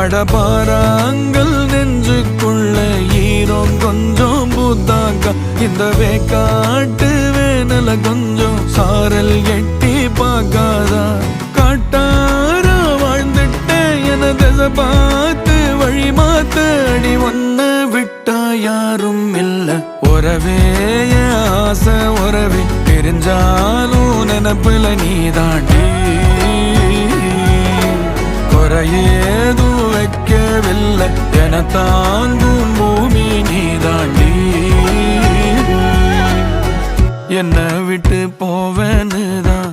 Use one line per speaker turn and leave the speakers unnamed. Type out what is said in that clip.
அடபாராங்கள் நெஞ்சுக்குள்ள ஈரம் கொஞ்சம் பூத்தாக்கா இந்த வேக்காட்டு வேனல கொஞ்சம் சாரல் எட்டி பார்க்காதா காட்டாரா வாழ்ந்துட்டேன் என திசை பார்த்து வழி மாத்து அடி ஒன்ன விட்டா யாரும் இல்ல உறவே ஆசை உறவே தெரிஞ்சாலும் நினப்புல நீ தாண்டி குறையேதும் வைக்கவில்லை என தாங்கும் பூமி நீ தாண்டி என்னை விட்டு போவேன்னு தான்